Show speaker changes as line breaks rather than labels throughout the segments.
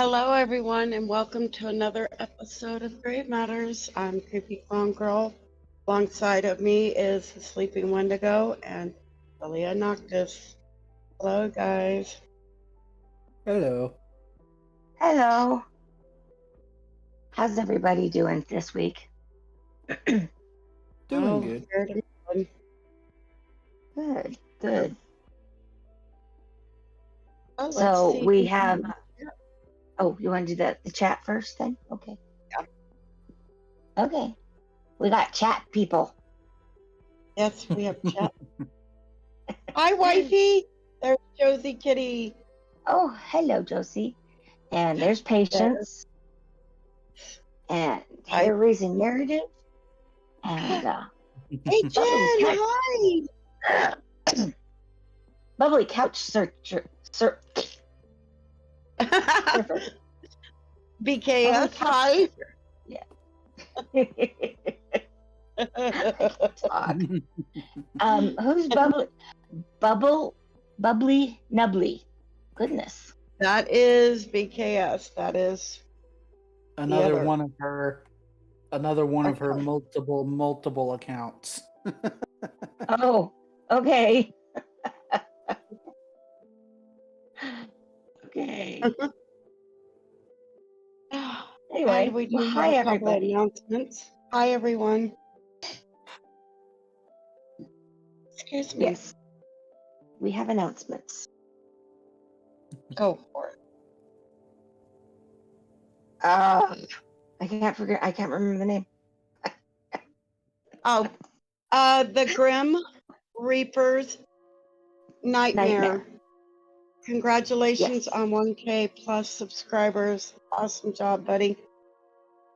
Hello, everyone, and welcome to another episode of Grave Matters. I'm Creepy Clown Girl. Alongside of me is the Sleeping Wendigo and Filia Noctis. Hello, guys.
Hello.
Hello. How's everybody doing this week?
Doing good.
Here to fun.
Good, good.
Oh, let's
So
see.
we have. Oh, you want to do the chat first then? Okay.
Yeah.
Okay. We got chat people.
Yes, we have chat. Hi, wifey. There's Josie Kitty.
Oh, hello, Josie. And there's Patience. And
Hi.
Harry's narrative. And
Hey, Jen. Hi.
Bubbly couch surfer.
BKS. Hi.
Yeah. Talk. Who's bubbly nubbly? Goodness.
That is BKS. That is
Another
other.
one of her multiple accounts.
Oh, okay. Okay. Anyway,
And we do
well,
have
hi
a couple
everybody.
announcements. Hi, everyone. Excuse me.
Yes, we have announcements.
Go for it.
I can't remember the name.
Oh, the Grim Reaper's Nightmare. Congratulations
Yes.
on 1K plus subscribers. Awesome job, buddy.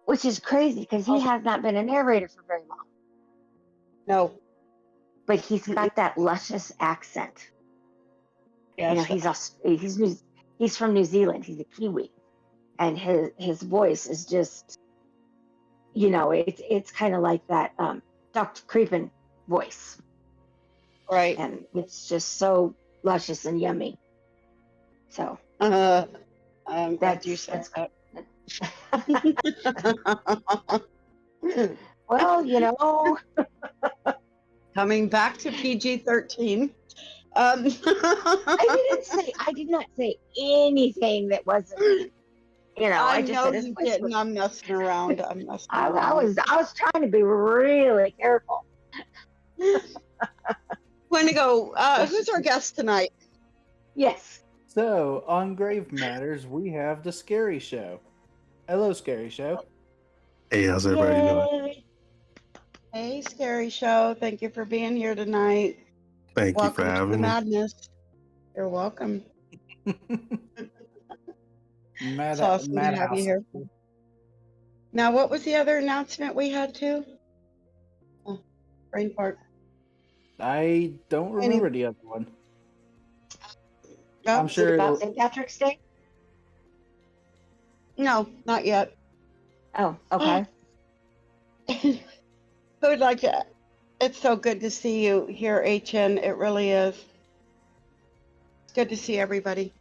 Which is crazy because he has not been a narrator for very long.
No.
But he's got that luscious accent.
Yes.
You know, he's from New Zealand. He's a Kiwi, and his voice is just, you know, it's kind of like that Dr. Creepin voice,
Right.
and it's just so luscious and yummy. So
I'm glad you said that.
Well, you know,
Coming back to PG-13.
I did not say anything that wasn't, you know.
I
I just
know
said
you didn't. I'm messing around.
I was trying to be really careful.
Wendigo, who's our guest tonight?
Yes.
So, on Grave Matters, we have the Scary Show. Hello, Scary Show.
Hey, how's everybody doing?
Yay.
Hey, Scary Show. Thank you for being here tonight.
Thank you
Welcome
for
to the
having me.
madness. You're welcome. It's awesome to have you here. Now, what was the other announcement we had too? Oh, brain fart.
I don't remember the other one.
Oh,
I'm sure.
About St. Patrick's Day?
No, not yet.
Oh, okay.
Who would like to? It's so good to see you here, HN. It really is. It's good to see everybody.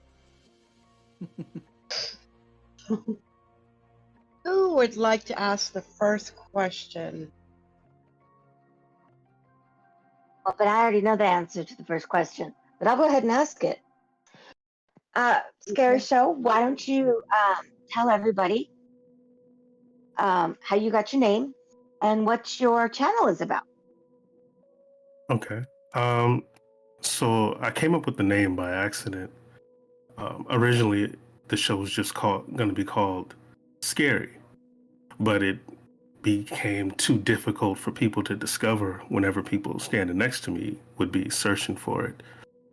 Who would like to ask the first question?
Well, but I already know the answer to the first question, but I'll go ahead and ask it. Scary
Okay.
Show, why don't you tell everybody how you got your name and what your channel is about?
Okay. So I came up with the name by accident. Originally, the show was just going to be called Scary, but it became too difficult for people to discover whenever people standing next to me would be searching for it.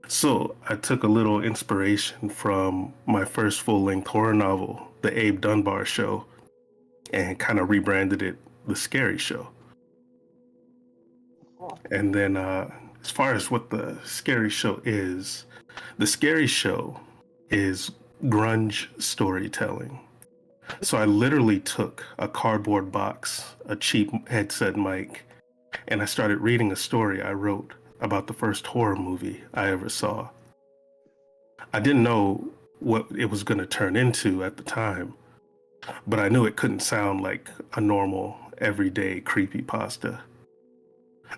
So I took a little inspiration from my first full-length horror novel, The Abe Dunbar Show, and kind of rebranded it The Scary Show. And then as far as what the Scary Show is, the Scary Show is grunge storytelling. So I literally took a cardboard box, a cheap headset mic, and I started reading a story I wrote about the first horror movie I ever saw. I didn't know what it was going to turn into at the time, but I knew it couldn't sound like a normal, everyday creepypasta.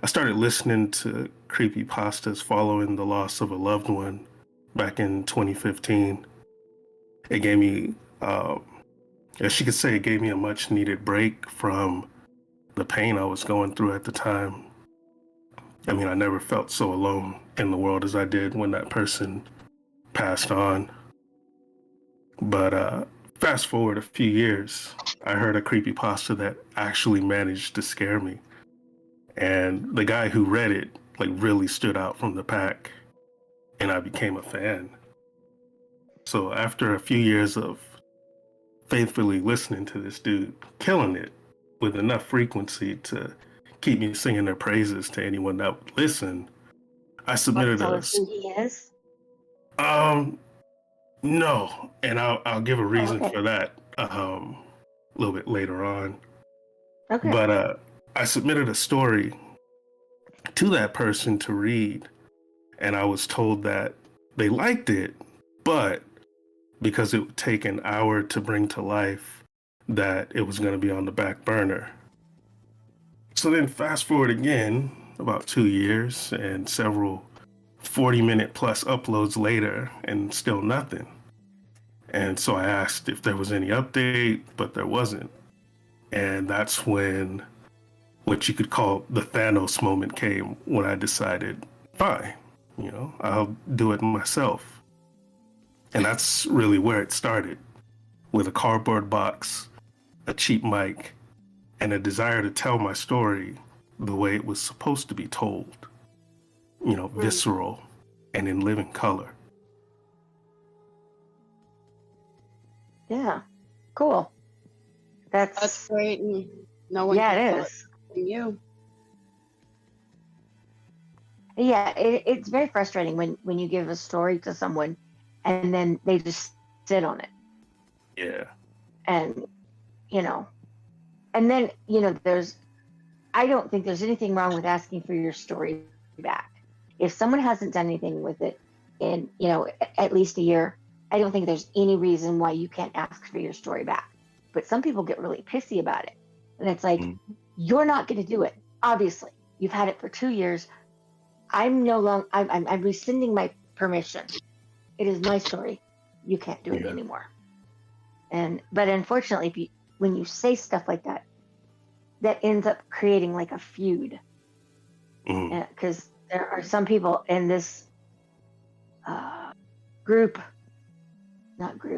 I started listening to creepypastas following the loss of a loved one back in 2015. It gave me, as you could say, it gave me a much needed break from the pain I was going through at the time. I mean, I never felt so alone in the world as I did when that person passed on. But fast forward a few years, I heard a creepypasta that actually managed to scare me. And the guy who read it like really stood out from the pack, and I became a fan. So after a few years of faithfully listening to this dude killing it with enough frequency to keep me singing their praises to anyone that would listen, I submitted
Tell
a
us who he is.
no, and I'll give a reason
okay.
for that a little bit later on.
Okay.
But I submitted a story to that person to read, and I was told that they liked it, but because it would take an hour to bring to life, that it was going to be on the back burner. So then fast forward again about 2 years and several 40-minute plus uploads later, and still nothing. And so I asked if there was any update, but there wasn't. And that's when what you could call the Thanos moment came, when I decided, fine, I'll do it myself. And that's really where it started, with a cardboard box, a cheap mic, and a desire to tell my story the way it was supposed to be told, visceral and in living color.
Yeah. Cool.
That's great. And no one
yeah,
can
it
tell
is.
from you.
Yeah, it's very frustrating when you give a story to someone and then they just sit on it.
Yeah.
And, and then, I don't think there's anything wrong with asking for your story back. If someone hasn't done anything with it in, at least a year, I don't think there's any reason why you can't ask for your story back. But some people get really pissy about it. And it's like, you're not going to do it. Obviously, you've had it for 2 years. I'm rescinding my permission. It is my story. You can't do it anymore. But unfortunately, when you say stuff like that, that ends up creating like a feud. Because there are some people in this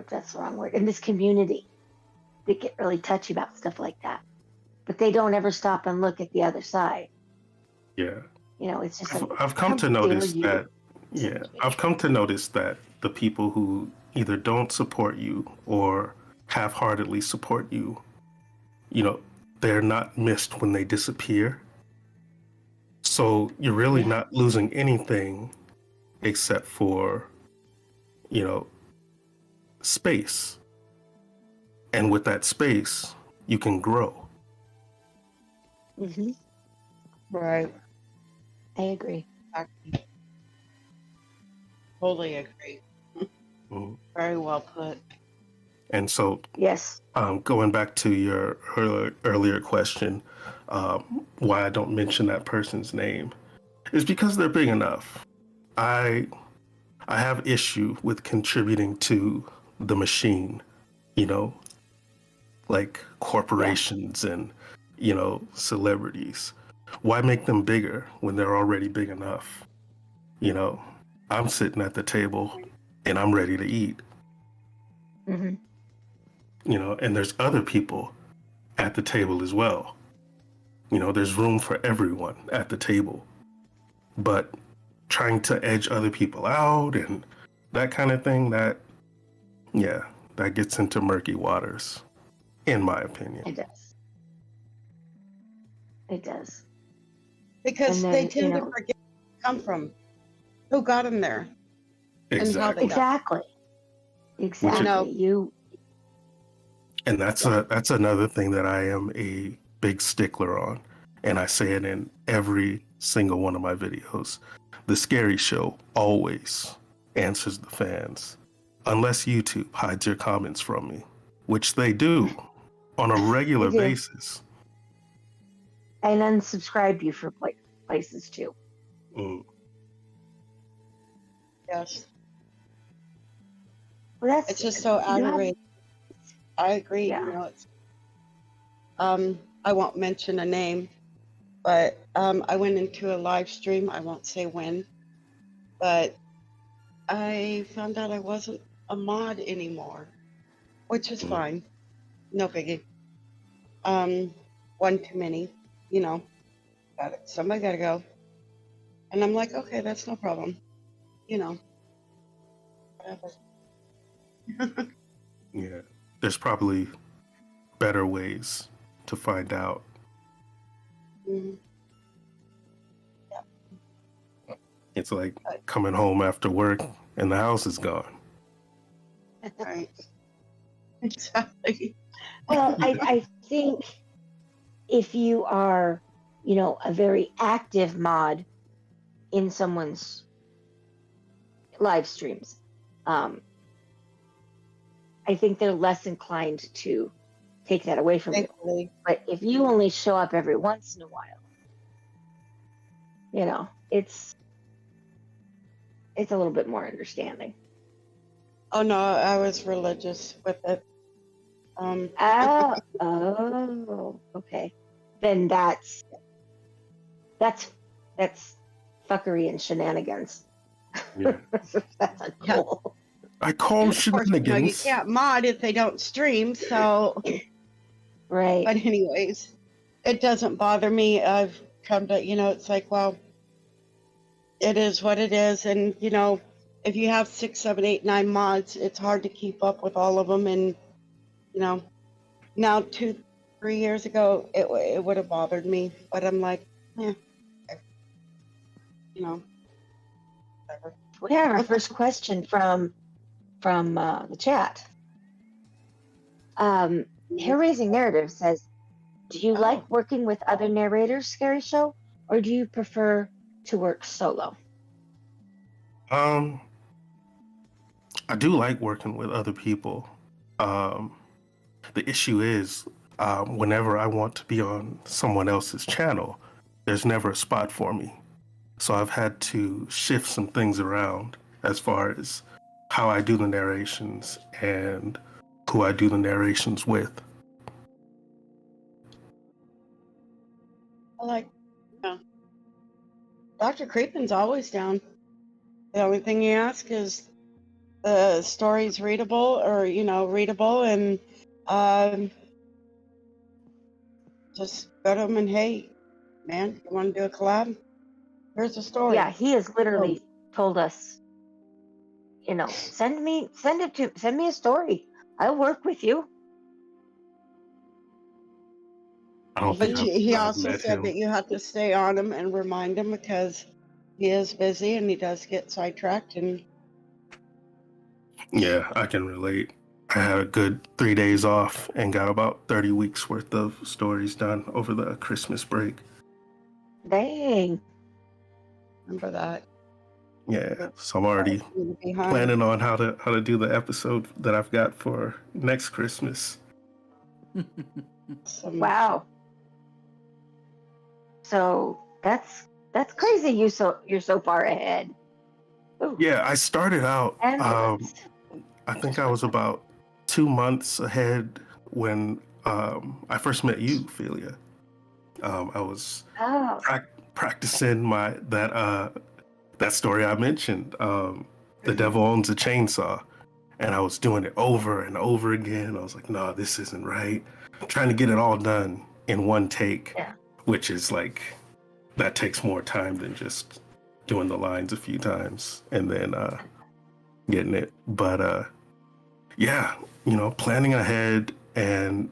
that's the wrong word, in this community that get really touchy about stuff like that. But they don't ever stop and look at the other side.
Yeah.
It's just like,
I've come to notice that. Yeah, I've come to notice that the people who either don't support you or half-heartedly support you, they're not missed when they disappear. So you're really not losing anything except for, space. And with that space, you can grow.
Mm-hmm.
Right.
I agree.
Exactly. Totally agree. Very well put.
And so,
yes,
going back to your earlier question, why I don't mention that person's name is because they're big enough. I have issue with contributing to the machine, like corporations and, celebrities. Why make them bigger when they're already big enough? I'm sitting at the table and I'm ready to eat.
Mm-hmm.
And there's other people at the table as well. There's room for everyone at the table. But trying to edge other people out and that kind of thing, that gets into murky waters, in my opinion.
It does. It does.
Because
then,
they tend to forget where they come from, who got them there, and how they got them.
Exactly.
And that's another thing that I am a big stickler on, and I say it in every single one of my videos. The Scary Show always answers the fans. unless YouTube hides your comments from me, which they do on a
They
regular
do.
basis.
And unsubscribe you for places too.
Mm.
Yes.
Well, that's
It's just so
you have-
aggravating. I agree.
Yeah.
You know, it's I won't mention a name, but I went into a live stream. I won't say when, but I found out I wasn't a mod anymore, which is fine. No biggie. One too many, you know. Got it. Somebody gotta go. And I'm like, okay, that's no problem. You know. Whatever.
Yeah, there's probably better ways to find out.
Mhm.
It's like coming home after work and the house is gone.
Right. Exactly.
Well, I think if you are, a very active mod in someone's live streams, I think they're less inclined to take that away from you.
Thankfully.
But if you only show up every once in a while, it's a little bit more understanding.
Oh no, I was religious with it.
Oh, okay. Then that's fuckery and shenanigans.
Yeah.
That's cool.
I call
Of course, you
shenanigans.
can't mod if they don't stream. So,
Right.
but anyways, it doesn't bother me. I've come to, it's like, well, it is what it is, and if you have 6, 7, 8, 9 mods, it's hard to keep up with all of them. And now 2, 3 years ago, it would have bothered me, but I'm like, whatever.
We have our first question from the chat. Hair Raising Narrative says, do you like working with other narrators, Scary Show, or do you prefer to work solo?
I do like working with other people. The issue is, whenever I want to be on someone else's channel, there's never a spot for me. So I've had to shift some things around as far as how I do the narrations and who I do the narrations with.
I like, Dr. Creepin's always down. The only thing you ask is the story's readable or, readable, and just go to him and, hey, man, you want to do a collab? Here's the story.
Yeah, he has literally told us, send me a story. I'll work with you.
I don't
But
think
he
I've
also
met
said
him.
that you have to stay on him and remind him because he is busy and he does get sidetracked. And
Yeah, I can relate. I had a good 3 days off and got about 30 weeks worth of stories done over the Christmas break.
Dang.
remember that.
Yeah, so I'm already
Behind.
planning on how to do the episode that I've got for next Christmas.
Wow. So that's crazy. You're so far ahead. Ooh.
Yeah, I started out. I think I was about 2 months ahead when I first met you, Filia. I was practicing that story I mentioned. The devil owns a chainsaw, and I was doing it over and over again. I was like, no, this isn't right. I'm trying to get it all done in one take, which is like, that takes more time than just doing the lines a few times and then getting it. But yeah, planning ahead and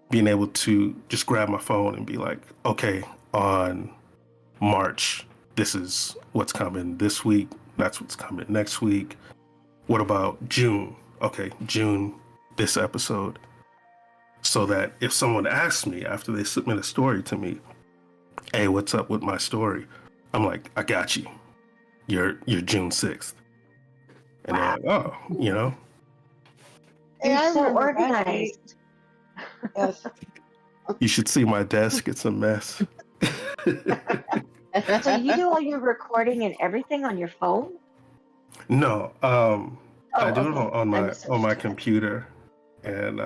being able to just grab my phone and be like, okay, on March, this is what's coming this week. That's what's coming next week. What about June? Okay, June, this episode. So that if someone asks me after they submit a story to me, hey, what's up with my story? I'm like, I got you. You're June 6th. And
Wow.
they're like, oh, you know,
Hey,
You're
I
so
remember that day.
organized.
Yes.
you should see my desk. It's a mess.
So you do all your recording and everything on your phone?
No, I
Oh,
do it
okay.
on
I
on my
misunderstood.
computer, and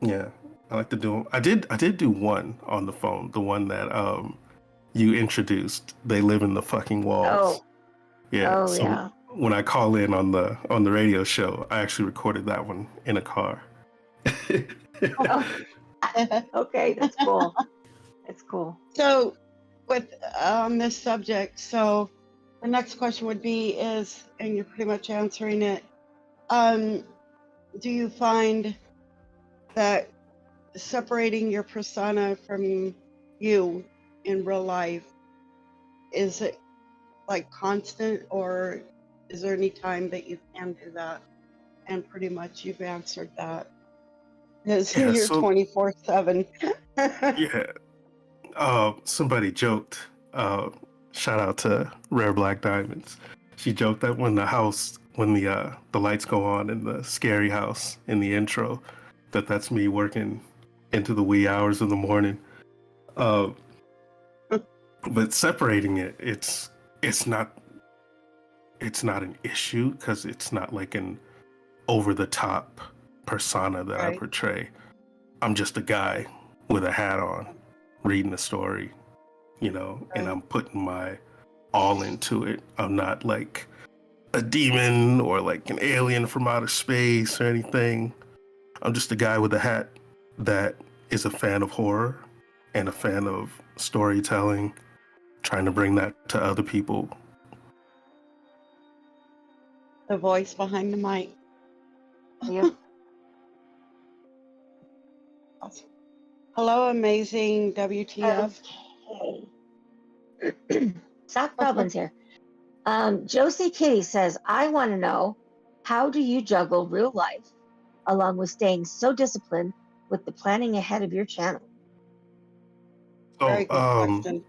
yeah, I like to do them. I did do one on the phone, the one that you introduced. They live in the fucking walls.
Oh,
Yeah.
oh
So
yeah.
when I call in on the radio show, I actually recorded that one in a car.
Oh, okay. That's cool. That's cool.
So, with on this subject, so the next question would be is, and you're pretty much answering it. Do you find that separating your persona from you in real life, is it like constant, or is there any time that you can do that? And pretty much you've answered that. Because
Yeah.
you're
So
24/7.
yeah. Somebody joked. Shout out to Rare Black Diamonds. She joked that when the lights go on in the scary house in the intro, that's me working into the wee hours of the morning. Uh, but separating it, it's not an issue because it's not like an over the top persona that I
Right.
portray. I'm just a guy with a hat on, reading a story, you know, and
Right.
I'm putting my all into it. I'm not like a demon or like an alien from outer space or anything. I'm just a guy with a hat that is a fan of horror and a fan of storytelling, trying to bring that to other people.
The voice behind the mic.
Yep.
Awesome. Hello, amazing WTF.
Okay. Sock Goblin's here. Josie Kitty says, I want to know, how do you juggle real life along with staying so disciplined with the planning ahead of your channel?
Very
So
good question.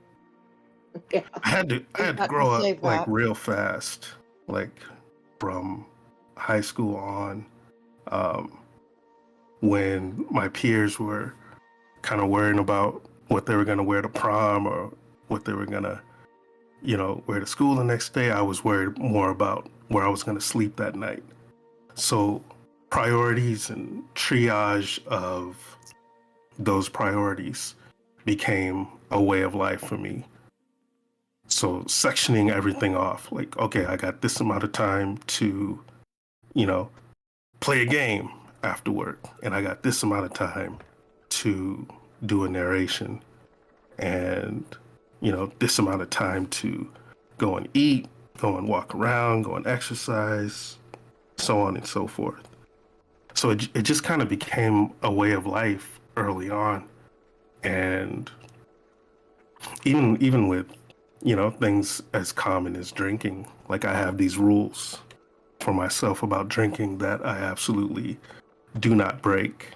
Yeah.
I had to
We've got to
grow up
save
like
that.
real fast, like from high school on, um, when my peers were kind of worrying about what they were gonna wear to prom or what they were gonna, you know, wear to school the next day. I was worried more about where I was gonna sleep that night. So priorities and triage of those priorities became a way of life for me. So sectioning everything off, like, okay, I got this amount of time to, you know, play a game after work, and I got this amount of time to do a narration, and, you know, this amount of time to go and eat, go and walk around, go and exercise, so on and so forth. So it just kind of became a way of life early on. And even with, you know, things as common as drinking, like I have these rules for myself about drinking that I absolutely do not break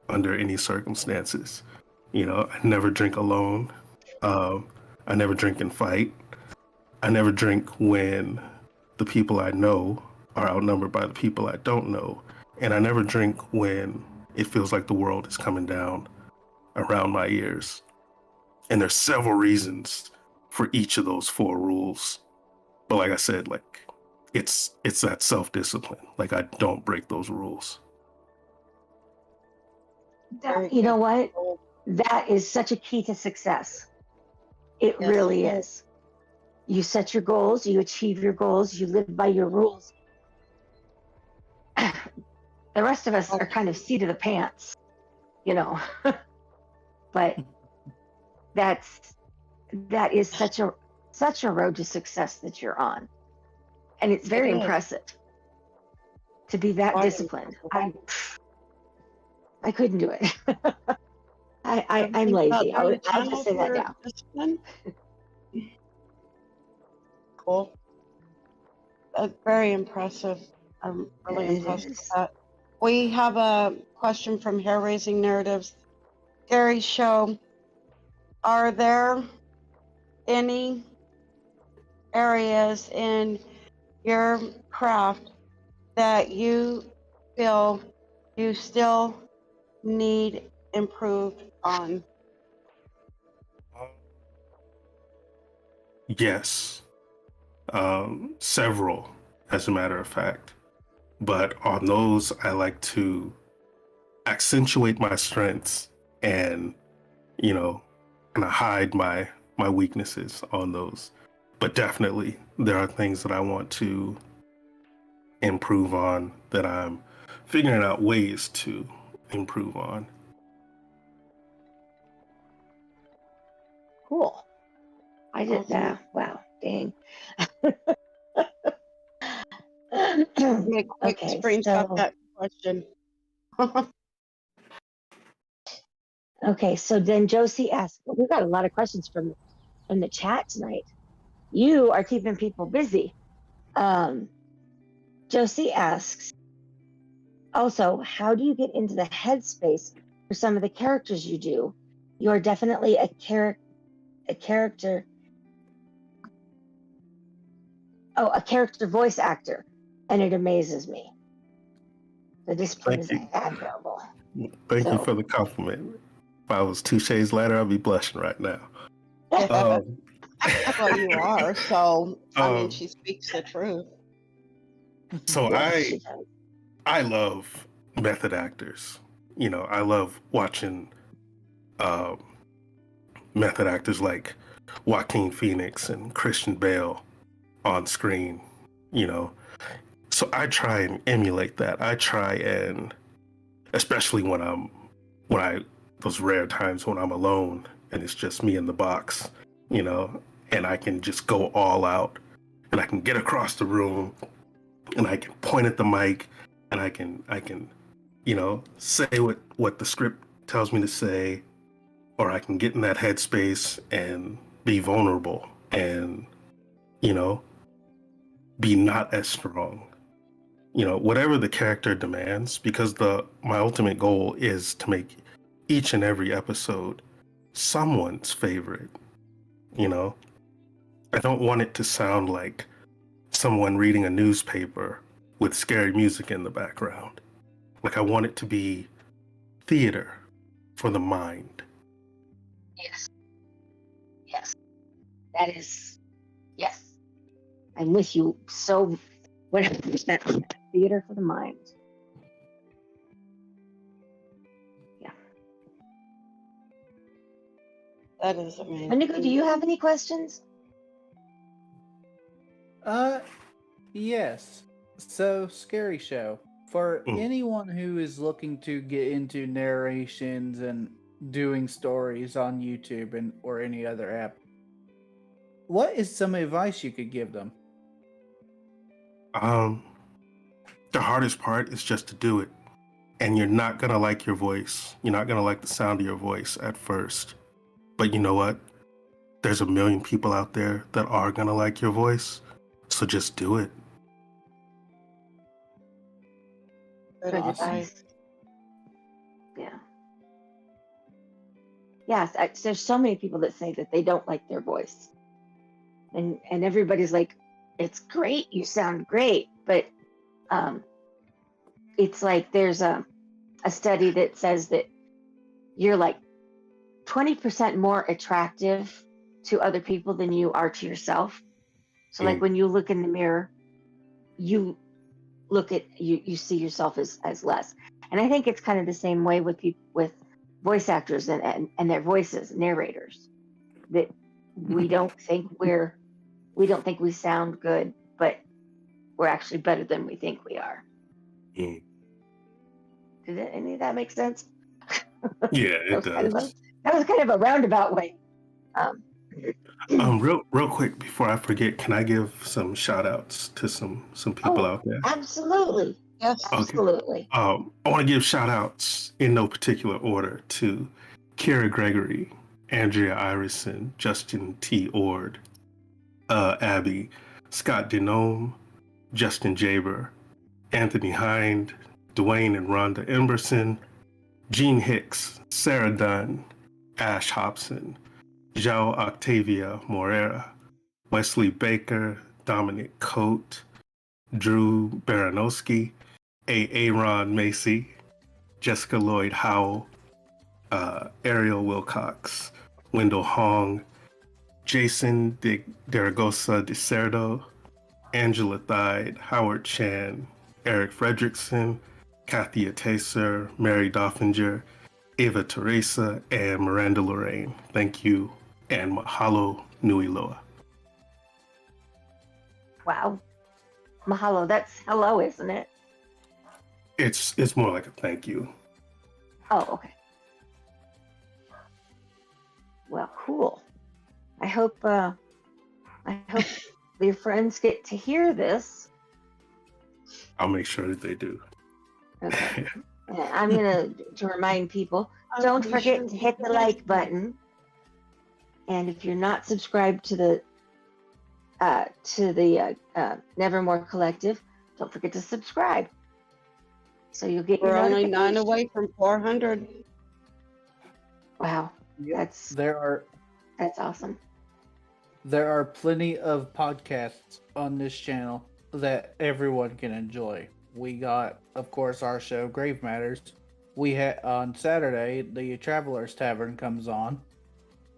under any circumstances. You know, I never drink alone. I never drink and fight. I never drink when the people I know are outnumbered by the people I don't know. And I never drink when it feels like the world is coming down around my ears. And there's several reasons for each of those four rules. But like I said, like it's that self-discipline. Like I don't break those rules.
Very
You know
good.
what? That is such a key to success. It
Yes,
really
it
is. You set your goals, you achieve your goals, you live by your rules. The rest of us are kind of seat of the pants, you know. But that is such a road to success that you're on. And it's very
It is.
impressive to be that
Quite
disciplined.
impressive.
I couldn't do it. I'm
Think about
lazy.
doing a
I'll
channel
just say that
for
now.
discipline. Cool. That's very impressive. I'm really
It
impressed with
is.
that. We have a question from Hair Raising Narratives. Gary Show, are there any areas in your craft that you feel you still need improved on?
Yes, several, as a matter of fact. But on those, I like to accentuate my strengths and, you know, kind of hide my weaknesses on those. But definitely, there are things that I want to improve on that I'm figuring out ways to improve on.
Cool. I did
Awesome.
that. Wow. Dang.
I'm gonna quick
Okay,
screenshot
so
that question.
okay, so then Josie asked, well, we've got a lot of questions from the chat tonight. You are keeping people busy. Josie asks, also, how do you get into the headspace for some of the characters you do? You are definitely a character voice actor, and it amazes me. The discipline
Thank
is
you.
admirable.
Thank you
So,
for the compliment. If I was 2 shades lighter, I'd be blushing right now. Um,
Well, you are, so I mean,
um,
she speaks the truth.
so
yes,
I
she does.
I love method actors. You know, I love watching um, method actors like Joaquin Phoenix and Christian Bale on screen. You know, so I try and emulate that. I try and, especially when I those rare times when I'm alone and it's just me in the box, you know, and I can just go all out and I can get across the room and I can point at the mic and I can you know, say what the script tells me to say, or I can get in that headspace and be vulnerable and, you know, be not as strong. You know, whatever the character demands, because the my ultimate goal is to make each and every episode someone's favorite, you know. I don't want it to sound like someone reading a newspaper with scary music in the background. Like I want it to be theater for the mind.
Yes, yes, that is, yes. I'm with you. So, 100% theater for the mind. Yeah.
That is amazing.
Wendigo, do you have any questions?
Yes. So, Scary Show. For
Mm.
anyone who is looking to get into narrations and doing stories on YouTube and or any other app, what is some advice you could give them?
The hardest part is just to do it. And you're not gonna like your voice. You're not gonna like the sound of your voice at first. But you know what? There's a million people out there that are gonna like your voice. So just do it.
Good
Good
Awesome.
advice. Yeah. Yes, there's so many people that say that they don't like their voice. And everybody's like, it's great, you sound great. But it's like there's a study that says that you're like 20% more attractive to other people than you are to yourself. So like when you look in the mirror, you look at you see yourself as less. And I think it's kind of the same way with people with voice actors and their voices, narrators, that we don't think we sound good, but we're actually better than we think we are.
Mm.
Did any of that make sense?
Yeah, it does.
That was kind of a roundabout way.
Real quick before I forget, can I give some shout outs to some people out there?
Absolutely.
Yes.
Okay.
Absolutely.
I want to give shout outs in no particular order to Kira Gregory, Andrea Iverson, Justin T. Ord, Abby, Scott Denome, Justin Jaber, Anthony Hind, Dwayne and Rhonda Emberson, Gene Hicks, Sarah Dunn, Ash Hobson, João Octavia Moreira, Wesley Baker, Dominic Coate, Drew Baranowski, Aaron Macy, Jessica Lloyd Howell, Ariel Wilcox, Wendell Hong, Jason Daragosa de Cerdo, Angela Thide, Howard Chan, Eric Fredrickson, Kathy Taser, Mary Doffinger, Ava Teresa, and Miranda Lorraine. Thank you, and mahalo nui loa.
Wow. Mahalo. That's hello, isn't it?
It's more like a thank you.
Oh, okay. Well, cool. I hope your friends get to hear this.
I'll make sure that they do.
Okay. I'm gonna to remind people, don't forget to hit the like button. And if you're not subscribed to the Nevermore Collective, don't forget to subscribe. So you'll get
We're
your
only 9
notifications.
away from 400.
Wow,
Yep. That's
awesome.
There are plenty of podcasts on this channel that everyone can enjoy. We got, of course, our show Grave Matters. We had on Saturday the Travelers Tavern comes on,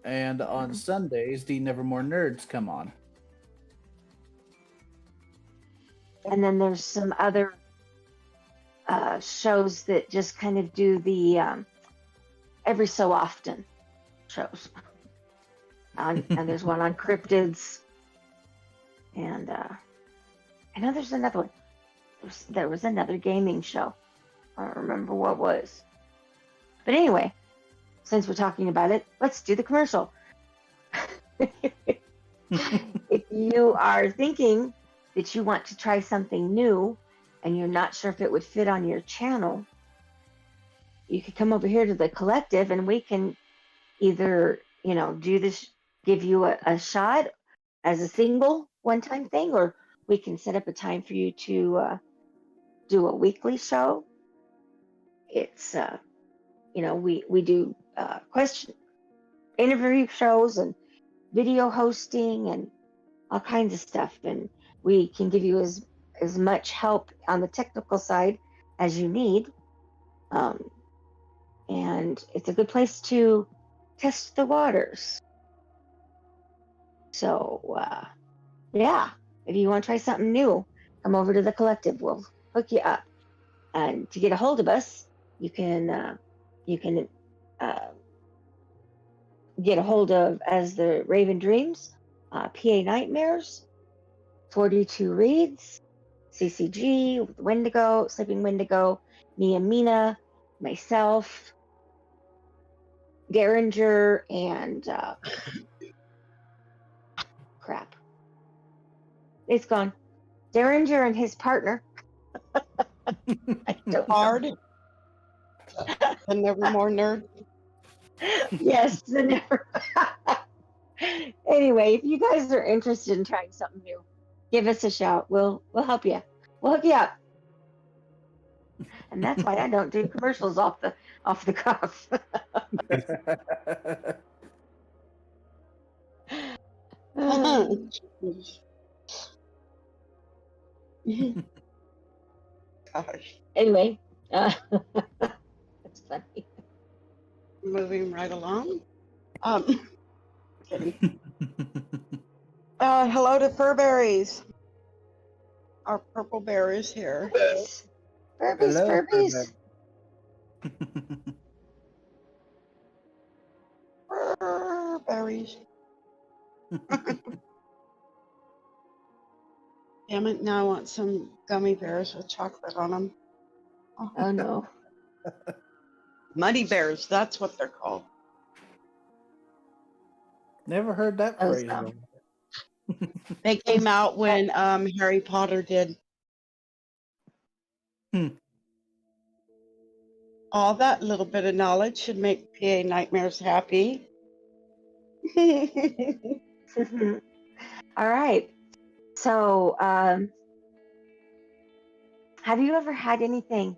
and on Sundays the Nevermore Nerds come on.
And then there's some other shows that just kind of do the every so often shows. And there's one on cryptids, and I know there's another one. There was another gaming show. I don't remember what it was. But anyway, since we're talking about it, let's do the commercial. If you are thinking that you want to try something new and you're not sure if it would fit on your channel, you could come over here to the collective and we can either, do this, give you a shot as a single one-time thing, or we can set up a time for you to do a weekly show. It's, we do question interview shows and video hosting and all kinds of stuff. And we can give you as much help on the technical side as you need. And it's a good place to test the waters. So, yeah, if you want to try something new, come over to the collective. We'll hook you up. And to get a hold of us, you can get a hold of as the Raven Dreams, PA Nightmares, 42 Reads, CCG, Wendigo, Sleeping Wendigo, me and Mina, myself, Derringer, and crap. It's gone. Derringer and his partner. I don't know.
Hard. The Nevermore Nerd.
Yes, the never. Anyway, if you guys are interested in trying something new, give us a shout. We'll help you. We'll hook you up. And that's why I don't do commercials off the cuff.
Gosh.
Anyway, that's funny.
Moving right along. Kidding. Hello to Furberries. Our purple bear is here.
Furbies.
Furberries. Damn it, now I want some gummy bears with chocolate on them.
Oh no.
Muddy bears, that's what they're called.
Never heard that
Those
phrase.
dumb.
They came out when Harry Potter did. All that little bit of knowledge should make PA Nightmares happy.
All right. So, have you ever had anything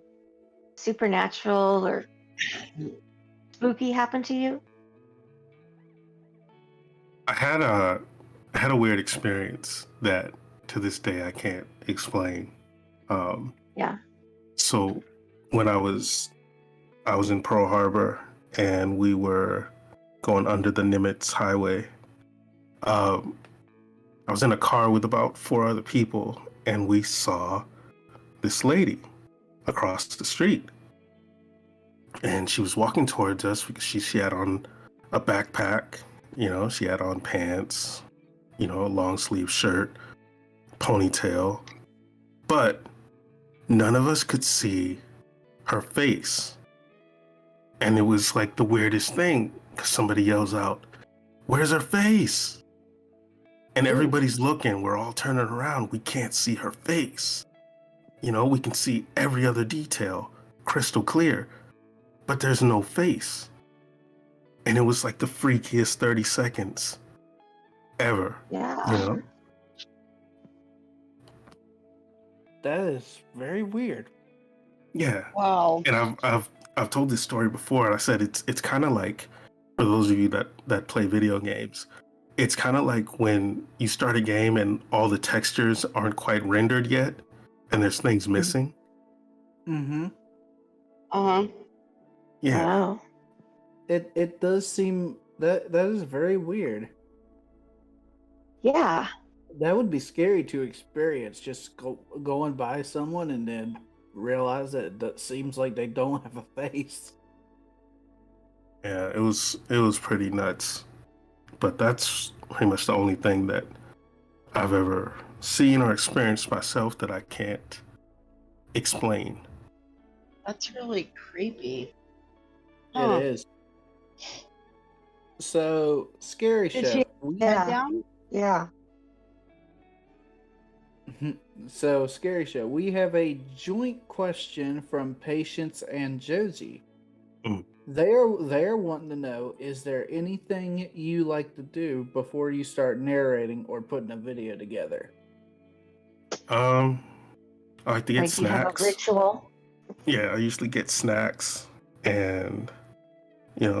supernatural or spooky happen to you?
I had a weird experience that to this day I can't explain.
Yeah.
So when I was in Pearl Harbor and we were going under the Nimitz Highway. I was in a car with about 4 other people, and we saw this lady across the street. And she was walking towards us because she had on a backpack, she had on pants, a long sleeve shirt, ponytail. But none of us could see her face. And it was like the weirdest thing because somebody yells out, "Where's her face?" And everybody's looking. We're all turning around. We can't see her face. We can see every other detail crystal clear, but there's no face. And it was like the freakiest 30 seconds ever.
Yeah.
That is very weird.
Yeah.
Wow.
And I've told this story before, and I said it's kind of like, for those of you that play video games, it's kind of like when you start a game and all the textures aren't quite rendered yet, and there's things missing.
Mm-hmm.
Uh-huh.
Yeah.
Wow.
It does seem that is very weird.
Yeah.
That would be scary to experience, just going by someone and then realize that it seems like they don't have a face.
Yeah, it was pretty nuts. But that's pretty much the only thing that I've ever seen or experienced myself that I can't explain.
That's really creepy.
It is. So, scary
Did
show.
she
Yeah.
head down?
Yeah.
So, scary show. We have a joint question from Patience and Josie.
Mm.
They're wanting to know: is there anything you like to do before you start narrating or putting a video together?
I like to get
Like you have a
snacks.
ritual.
Yeah, I usually get snacks and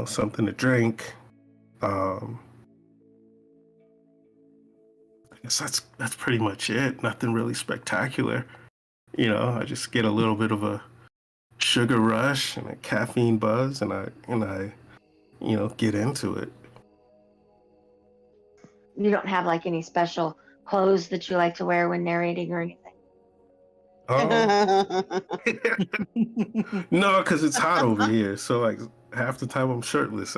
something to drink. I guess that's pretty much it. Nothing really spectacular. I just get a little bit of a sugar rush and a caffeine buzz, and I get into it.
You don't have like any special clothes that you like to wear when narrating or anything.
No, because it's hot over here, so like half the time I'm shirtless.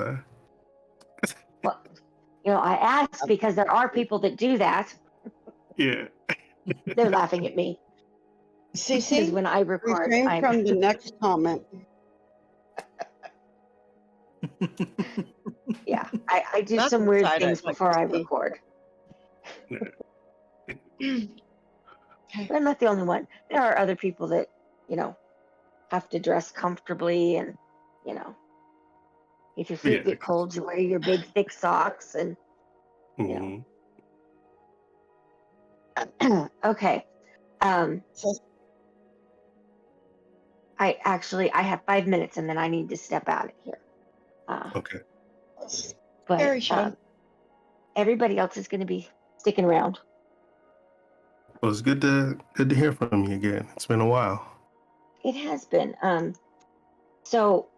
Well, I asked because there are people that do that.
Yeah.
They're laughing at me. Because
Cece,
when I record,
refrain from the next comment.
Yeah, I do
That's
some weird
the side
things
I'd like
before
to
I
see.
record.
Okay.
But I'm not the only one. There are other people that, have to dress comfortably and, if your feet
Yeah.
get cold, you wear your big thick socks and
Mhm.
okay.
So,
I have 5 minutes and then I need to step out of here.
Okay.
But
Scary show.
everybody else is going to be sticking around.
Well, it's good to hear from you again. It's been a while.
It has been. So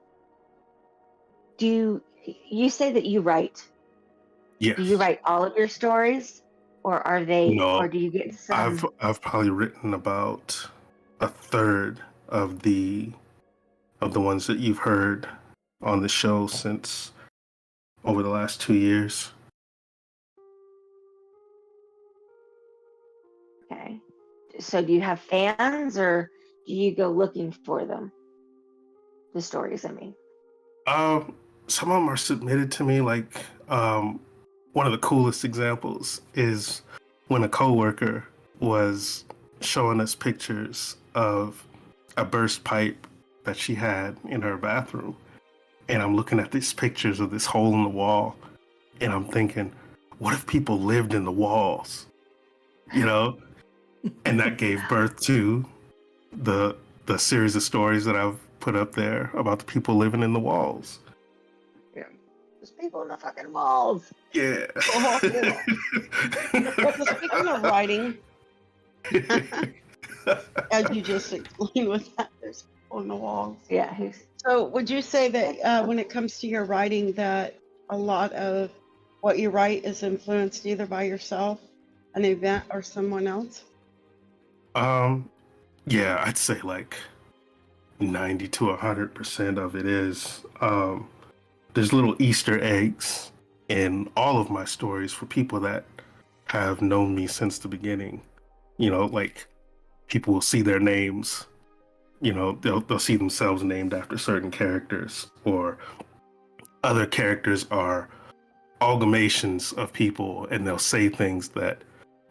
do you say that you write?
Yes.
Do you write all of your stories, or are they?
No,
Or do you get some?
I've probably written about a third of the ones that you've heard on the show since over the last 2 years.
Okay. So do you have fans, or do you go looking for them? The stories, I mean.
Some of them are submitted to me. Like, one of the coolest examples is when a coworker was showing us pictures of a burst pipe that she had in her bathroom, and I'm looking at these pictures of this hole in the wall, and I'm thinking, what if people lived in the walls? And that gave birth to the series of stories that I've put up there about the people living in the walls.
Yeah. There's people in the fucking walls.
Yeah.
So speaking of writing, As you just explained with that, there's people on the walls.
Yeah.
So would you say that when it comes to your writing that a lot of what you write is influenced either by yourself, an event, or someone else?
Yeah, I'd say like 90 to 100% of it is. There's little Easter eggs in all of my stories for people that have known me since the beginning. You know, like people will see their names, you know, they'll see themselves named after certain characters, or other characters are amalgamations of people, and they'll say things that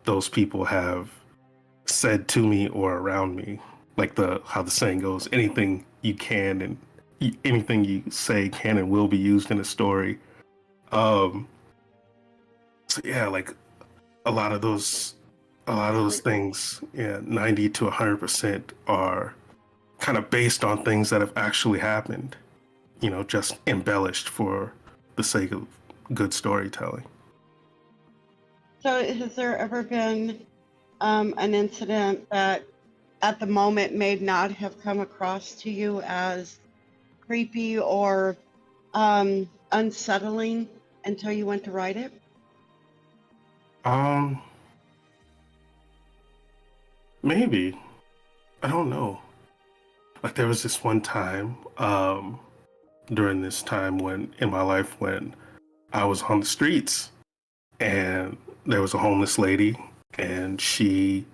those people have said to me or around me. Like the how the saying goes, anything you can and anything you say can and will be used in a story. Um, so yeah, like a lot of those things, yeah, 90 to 100% are kind of based on things that have actually happened, you know, just embellished for the sake of good storytelling.
So has there ever been an incident that at the moment may not have come across to you as creepy or unsettling until you went to write it?
Um, Maybe. I don't know. Like there was this one time, during this time when in my life when I was on the streets, and there was a homeless lady, and she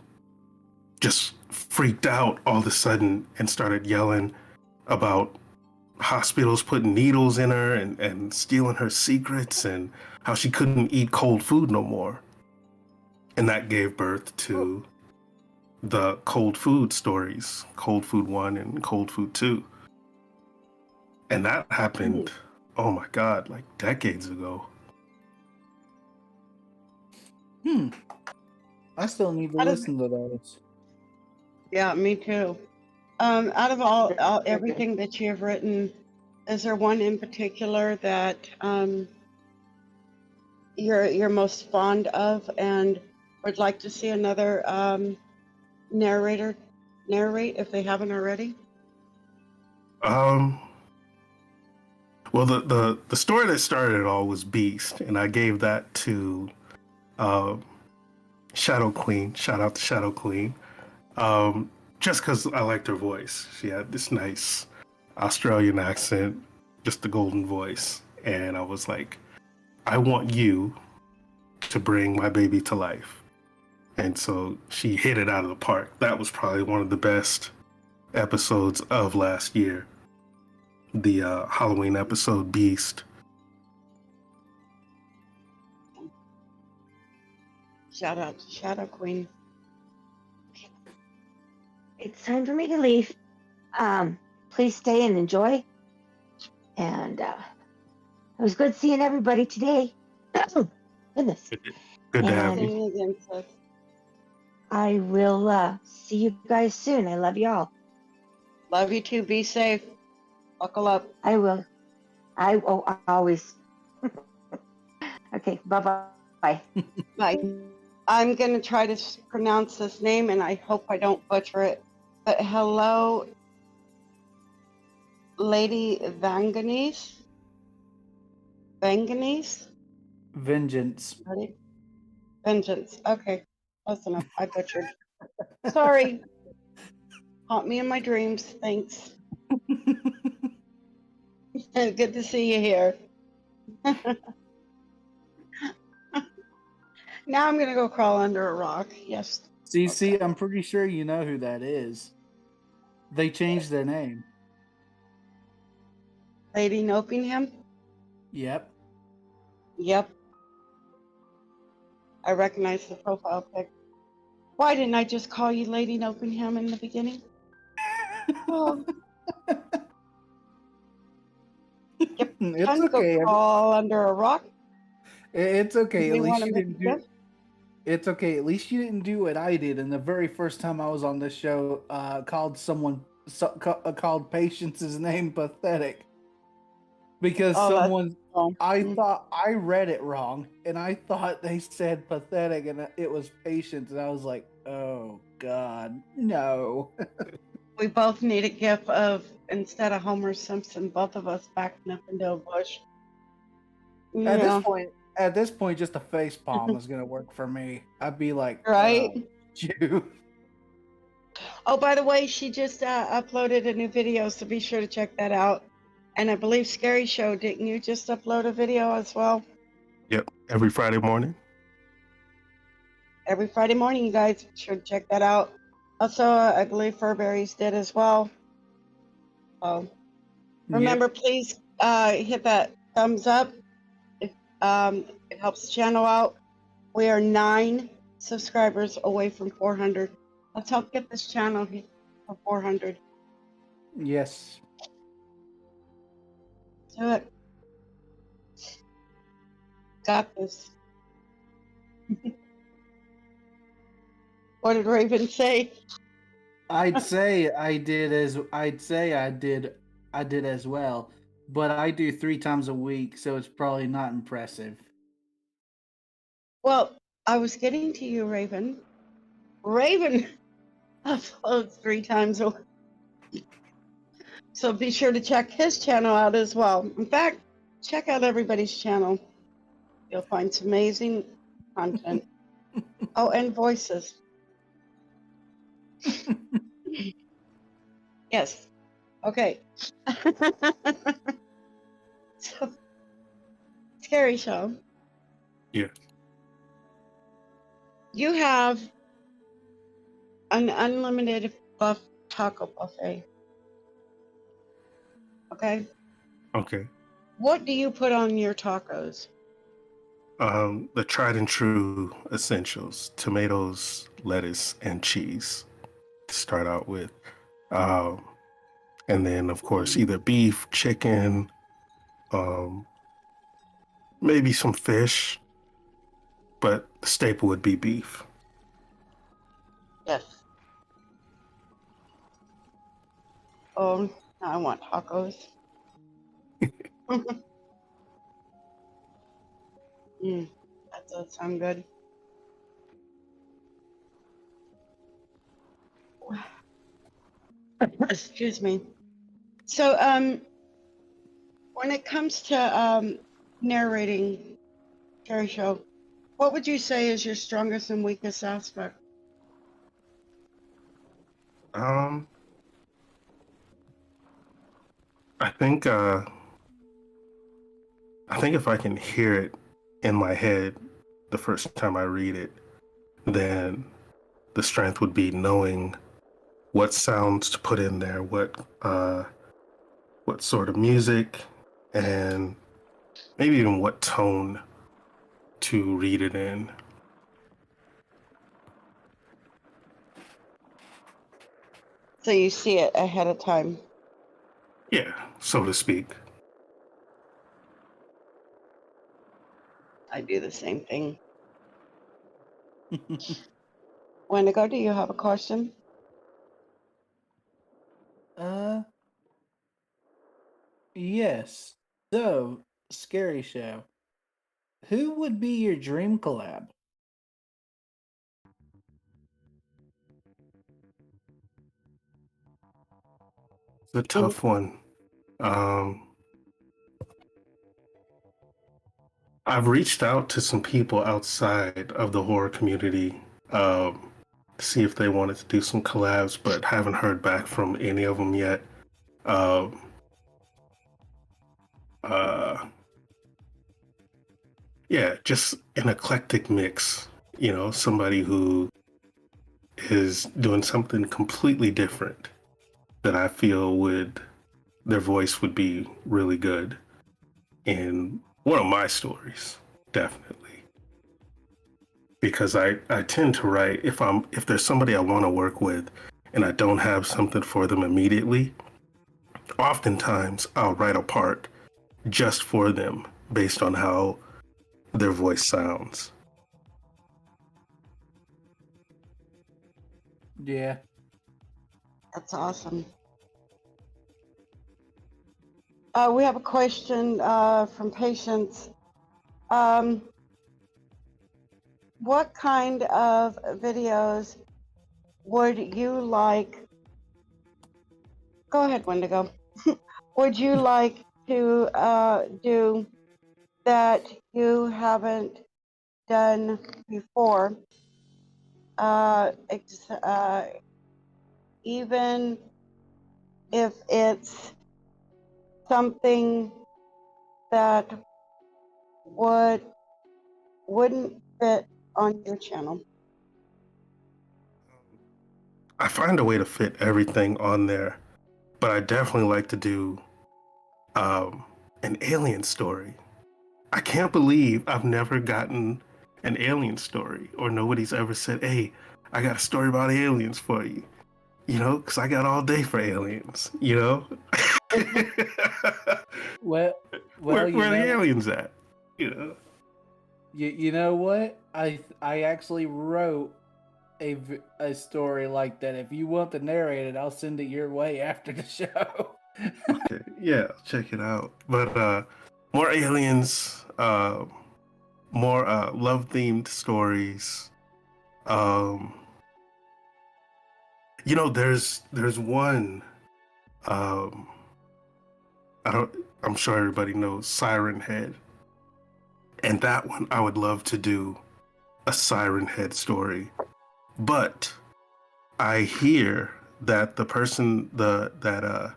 just freaked out all of a sudden and started yelling about hospitals putting needles in her and stealing her secrets, and how she couldn't eat cold food no more. And that gave birth to the cold food stories, Cold Food 1 and Cold Food 2. And that happened, oh my God, like decades ago.
I still need to listen to those.
Yeah, me too. Out of everything that you have written, is there one in particular that you're most fond of and would like to see another narrator narrate if they haven't already?
Um, well, the story that started it all was Beast, and I gave that to um, Shadow Queen. Shout out to Shadow Queen. Just because I liked her voice. She had this nice Australian accent, just the golden voice. And I was like, I want you to bring my baby to life. And so she hit it out of the park. That was probably one of the best episodes of last year. The Halloween episode, Beast.
Shout out to Shadow Queen.
It's time for me to leave. Please stay and enjoy. And it was good seeing everybody today. Oh, goodness.
Good to have you.
Sing again, sis.
I will see you guys soon. I love y'all.
Love you too. Be safe. Buckle up.
I will. I always. Okay, bye-bye.
Bye. I'm going to try to pronounce this name, and I hope I don't butcher it. But hello, Lady Vanganese? Vanganese?
Vengeance.
Ready? Vengeance. Okay. Close enough. I butchered. Sorry. Haunt me in my dreams. Thanks. Good to see you here. Now I'm going to go crawl under a rock. Yes.
CC,
Okay.
I'm pretty sure you know who that is. They changed their name.
Lady Nopingham?
Yep.
Yep. I recognize the profile pic. Why didn't I just call you Lady Nopingham in the beginning? Oh. Yep.
It's
Time to
okay.
go crawl under a rock.
It's okay. At
You
least
wanna
you
make
didn't
a
do.
guess?
It's okay. At least you didn't do what I did. And the very first time I was on this show, called Patience's name pathetic. because
Oh, that's
someone
cool.
I thought I read it wrong, and I thought they said pathetic, and it was patience, and I was like, "Oh God, no!"
We both need a gif of, instead of Homer Simpson, both of us backing up into a bush. Yeah,
At this point, just a face palm is gonna work for me. I'd be like,
right.
you."
Oh, by the way, she just uploaded a new video, so be sure to check that out. And I believe Scary Show, didn't you just upload a video as well?
Yep, every Friday morning.
Every Friday morning, you guys be sure to check that out. Also, I believe Furberries did as well. So remember, please hit that thumbs up. It helps the channel out. We are 9 subscribers away from 400. Let's help get this channel to 400.
Yes.
Do it. Got this. What did Raven say?
I'd say I did as well, but I do 3 times a week, so it's probably not impressive.
Well, I was getting to you, Raven. Raven uploads 3 times a week. So be sure to check his channel out as well. In fact, check out everybody's channel. You'll find some amazing content. Oh, and voices. Yes. Okay. So, Scary Show.
Yeah.
You have an unlimited taco buffet. Okay.
Okay.
What do you put on your tacos?
The tried and true essentials: tomatoes, lettuce, and cheese to start out with. Um, and then, of course, either beef, chicken, um, maybe some fish, but the staple would be beef.
Yes. Now I want tacos. That does sound good. Excuse me. So, when it comes to narrating Scary Show, what would you say is your strongest and weakest aspect?
Um, I think if I can hear it in my head the first time I read it, then the strength would be knowing what sounds to put in there, what sort of music, and maybe even what tone to read it in.
So you see it ahead of time.
Yeah, so to speak.
I do the same thing. Wendigo, do you have a question?
Yes. So, Scary Show. Who would be your dream collab?
It's a tough one. I've reached out to some people outside of the horror community to see if they wanted to do some collabs, but haven't heard back from any of them yet. Yeah, just an eclectic mix. Somebody who is doing something completely different that I feel their voice would be really good in one of my stories, definitely. Because I tend to write, if there's somebody I want to work with and I don't have something for them immediately, oftentimes I'll write a part just for them based on how their voice sounds.
Yeah.
That's awesome. We have a question from Patience. What kind of videos would you like? Go ahead, Wendigo. Would you like to do that you haven't done before? Even if it's something that wouldn't fit on your channel.
I find a way to fit everything on there, but I definitely like to do an alien story. I can't believe I've never gotten an alien story, or nobody's ever said, "Hey, I got a story about aliens for you." You know, because I got all day for aliens. You know,
Well,
where
you
the
know,
aliens at? You know.
you know what? I actually wrote a story like that. If you want to narrate it, I'll send it your way after the show.
Okay, yeah, I'll check it out. But more aliens, more love themed stories. Um, you know, there's one. Um, I don't. I'm sure everybody knows Siren Head, and that one I would love to do a Siren Head story. But I hear that the person that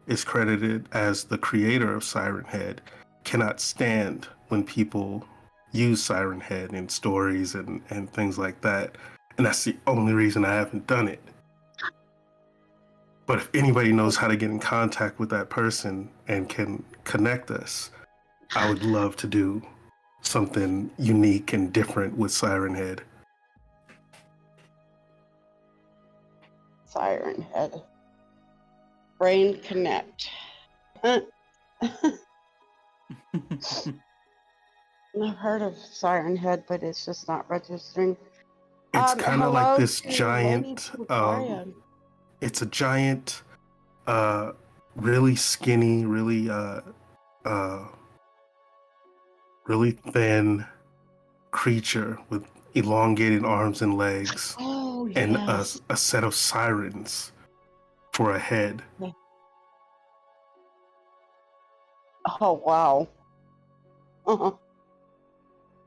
is credited as the creator of Siren Head cannot stand when people use Siren Head in stories and things like that. And that's the only reason I haven't done it. But if anybody knows how to get in contact with that person and can connect us, I would love to do something unique and different with Siren Head.
Siren Head. Brain Connect. I've heard of Siren Head, but it's just not registering.
It's kind of like this
to
giant,
Lady Victoria.
it's a giant, really skinny, really thin creature with elongated arms and legs,
Oh,
and
yes.
a set of sirens for a head.
Oh, wow. Uh-huh.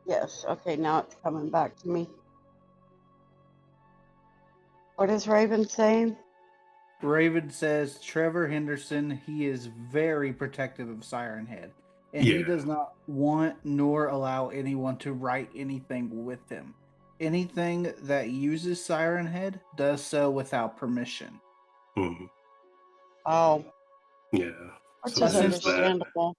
Yes, okay, now it's coming back to me. What is Raven saying?
Raven says Trevor Henderson, he is very protective of Siren Head, and he
Yeah.
does not want nor allow anyone to write anything with him. Anything that uses Siren Head does so without permission.
Mhm.
Oh,
Yeah.
which
So
is
there's that.
understandable.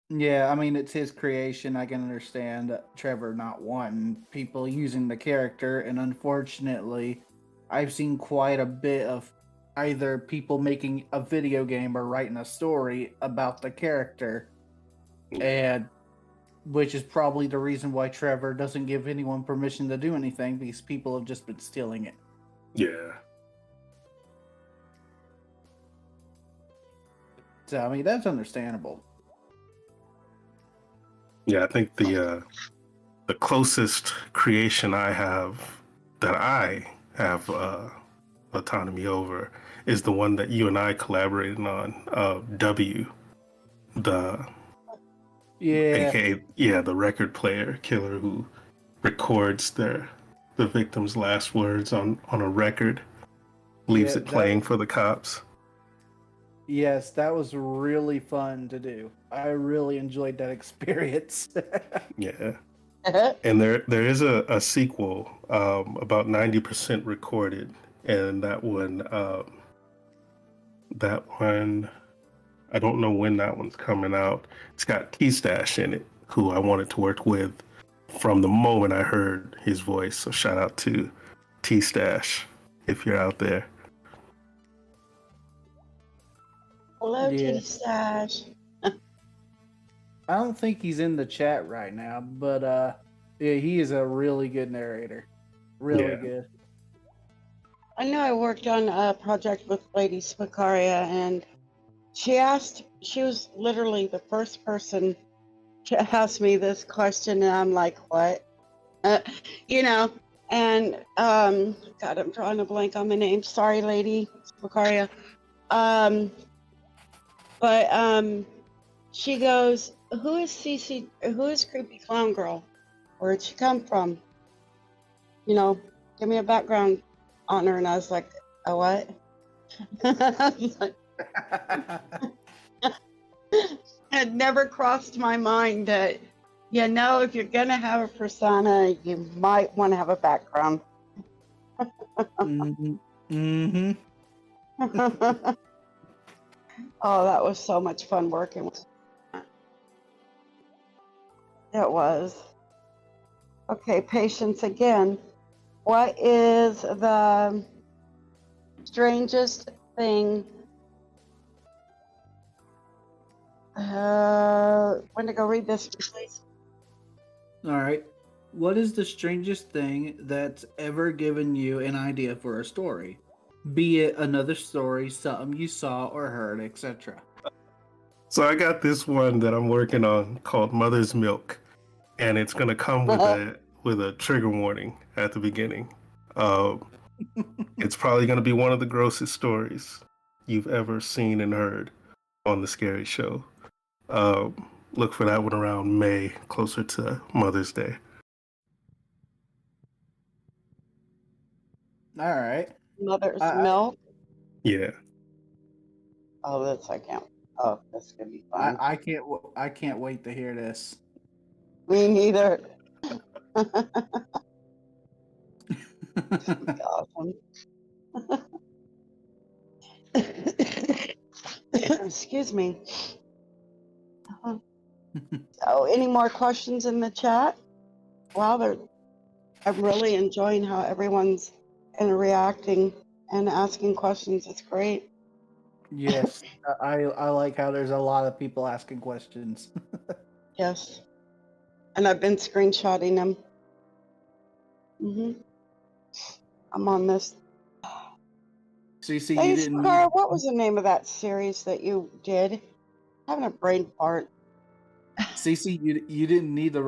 Yeah, I mean, it's his creation. I can understand Trevor not wanting people using the character, and unfortunately, I've seen quite a bit of either people making a video game or writing a story about the character, and which is probably the reason why Trevor doesn't give anyone permission to do anything, because people have just been stealing it.
Yeah.
So, I mean, that's understandable.
Yeah, I think the closest creation I have that I have autonomy over is the one that you and I collaborated on, W, the aka the record player killer who records the victim's last words on a record, leaves it playing for the cops.
Yes, that was really fun to do. I really enjoyed that experience.
Yeah. And there is a sequel, about 90% recorded, and that one I don't know when that one's coming out. It's got T-Stash in it, who I wanted to work with from the moment I heard his voice. So shout out to T-Stash if you're out there.
Hello, T-Stash.
I don't think he's in the chat right now, but yeah, he is a really good narrator. Really good.
I know I worked on a project with Lady Spikaria, and she was literally the first person to ask me this question, and I'm like, what? You know, and God, I'm drawing a blank on the name. Sorry, lady, Vicaria. But she goes, who is Cece? Who is Creepy Clown Girl? Where'd she come from? You know, give me a background on her. And I was like, a what? It never crossed my mind that, you know, if you're going to have a persona, you might want to have a background.
Mm-hmm.
Oh, that was so much fun working with her. It was. Okay, Patience again. What is the strangest thing? Wendigo, read this, please.
All right. What is the strangest thing that's ever given you an idea for a story? Be it another story, something you saw or heard, etc.
So I got this one that I'm working on called Mother's Milk, and it's gonna come with a trigger warning at the beginning. It's probably gonna be one of the grossest stories you've ever seen and heard on the Scary Show. Look for that one around May, closer to Mother's Day.
All right.
Mother's Milk.
Yeah.
Oh, that's I can't. Oh, that's gonna be fun.
I can't wait to hear this.
Me neither. It's gonna be awesome. Excuse me. Oh, any more questions in the chat? Wow, I'm really enjoying how everyone's reacting and asking questions. It's great.
Yes, I like how there's a lot of people asking questions.
Yes. And I've been screenshotting them. I'm on this.
CC,
Hey,
you didn't
Sakara, what was the name of that series that you did? Having a brain fart.
CC, you didn't need to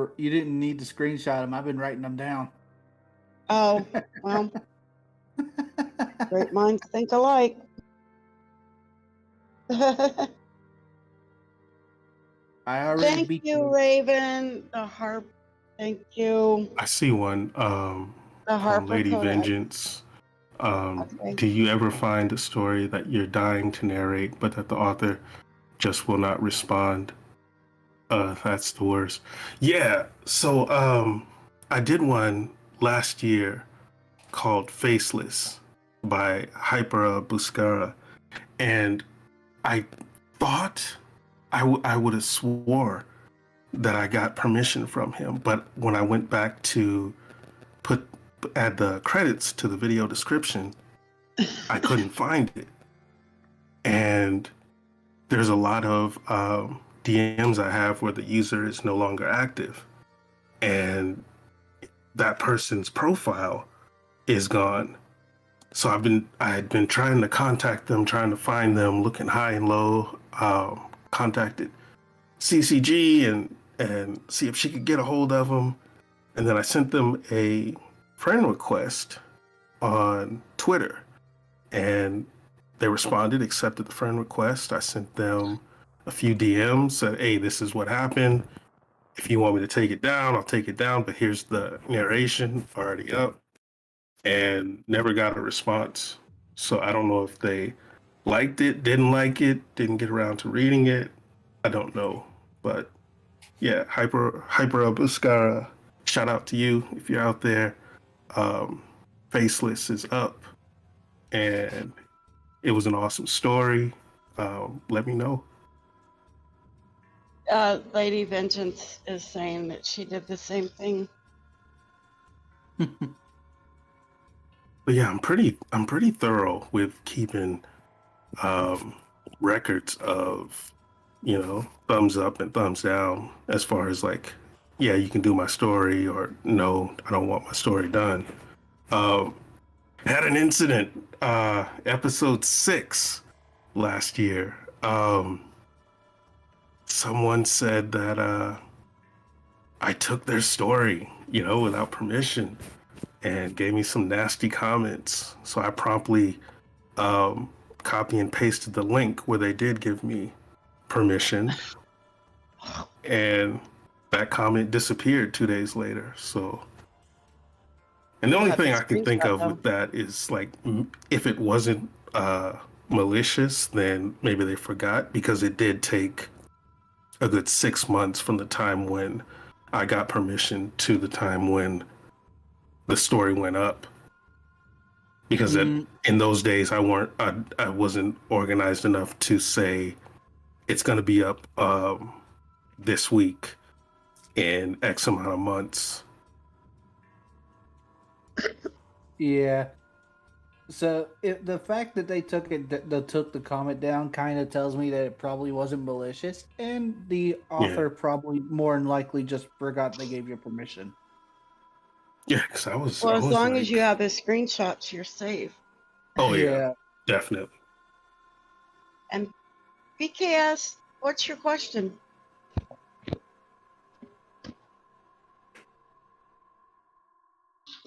screenshot them. I've been writing them down.
Oh, well, great minds think alike.
I already
Thank
beat
you, Raven. The harp. Thank you.
I see one.
The
Called
Harper
Lady
Kodak.
Vengeance.
Okay.
Do you ever find a story that you're dying to narrate, but that the author just will not respond? That's the worst. Yeah. So I did one last year called Faceless by Hypera Buscara, and I thought I would have swore that I got permission from him, but when I went back to add the credits to the video description, I couldn't find it. And there's a lot of DMs I have where the user is no longer active, and that person's profile is gone. So I had been trying to contact them, trying to find them, looking high and low. Contacted CCG and see if she could get a hold of them, and then I sent them a friend request on Twitter, and they responded, accepted the friend request. I sent them a few DMs, said, hey, this is what happened. If you want me to take it down, I'll take it down, but here's the narration already up, and never got a response. So I don't know if they liked it, didn't like it, didn't get around to reading it. I don't know, but yeah, Hyper Buscara, shout out to you if you're out there. Faceless is up, and it was an awesome story. Let me know.
Lady Vengeance is saying that she did the same thing.
But yeah, I'm pretty thorough with keeping records of, thumbs up and thumbs down as far as like, yeah, you can do my story, or no, I don't want my story done. Had an incident, episode 6 last year. Um, someone said that I took their story, without permission, and gave me some nasty comments. So I promptly copy and pasted the link where they did give me permission, and that comment disappeared 2 days later. So, and the only
Got the
thing I can think
screenshot,
of
though.
with that is like, if it wasn't malicious, then maybe they forgot, because it did take a good 6 months from the time when I got permission to the time when the story went up. Because in those days I wasn't organized enough to say it's going to be up this week in X amount of months.
Yeah. So the fact that they took the comment down kind of tells me that it probably wasn't malicious, and the author probably more than likely just forgot they gave you permission.
Yeah, because I was.
Well,
I
as
was
long
like,
as you have the screenshots, you're safe.
Oh yeah,
Yeah.
definitely.
And BKS, what's your question?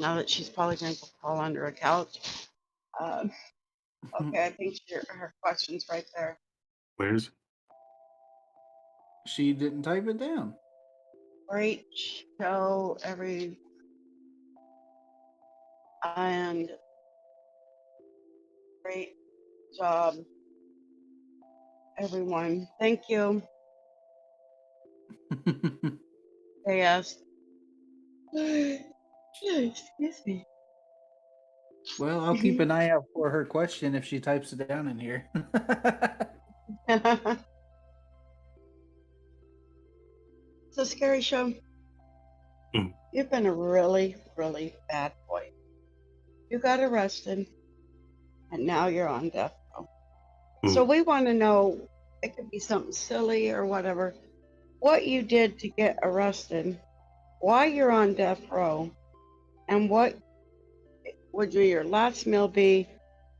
Now that she's probably going to fall under a couch. Okay, I think her question's right there.
Where's?
She didn't type it down.
Great show, and great job, everyone. Thank you. Yes. Excuse me.
Well, I'll keep an eye out for her question if she types it down in here.
So, Scary Show, you've been a really, really bad boy. You got arrested, and now you're on death row. So we want to know, it could be something silly or whatever, what you did to get arrested, why you're on death row, and what would your last meal be,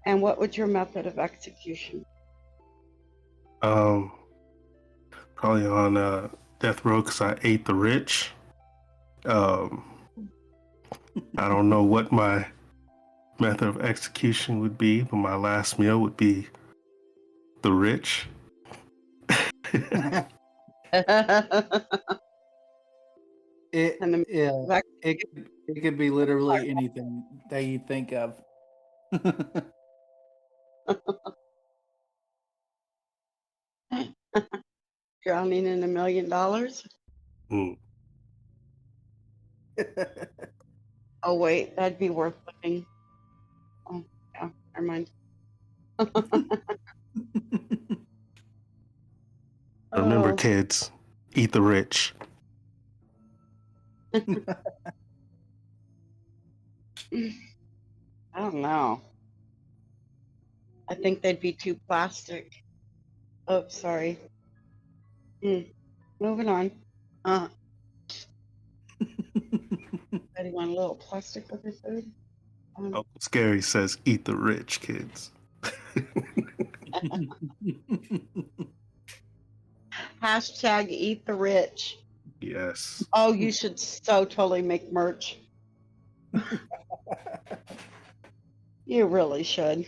and what would your method of execution?
Probably on death row because I ate the rich. I don't know what my method of execution would be, but my last meal would be the rich.
It could be literally anything that you think of.
Drowning in $1 million? Oh, wait, that'd be worth living. Oh, yeah, never mind.
Remember, kids, eat the rich.
I don't know. I think they'd be too plastic. Oh, sorry. Moving on. Betty want a little plastic with her food?
Uncle Scary says, eat the rich, kids.
Hashtag eat the rich.
Yes.
Oh, you should so totally make merch. You really should.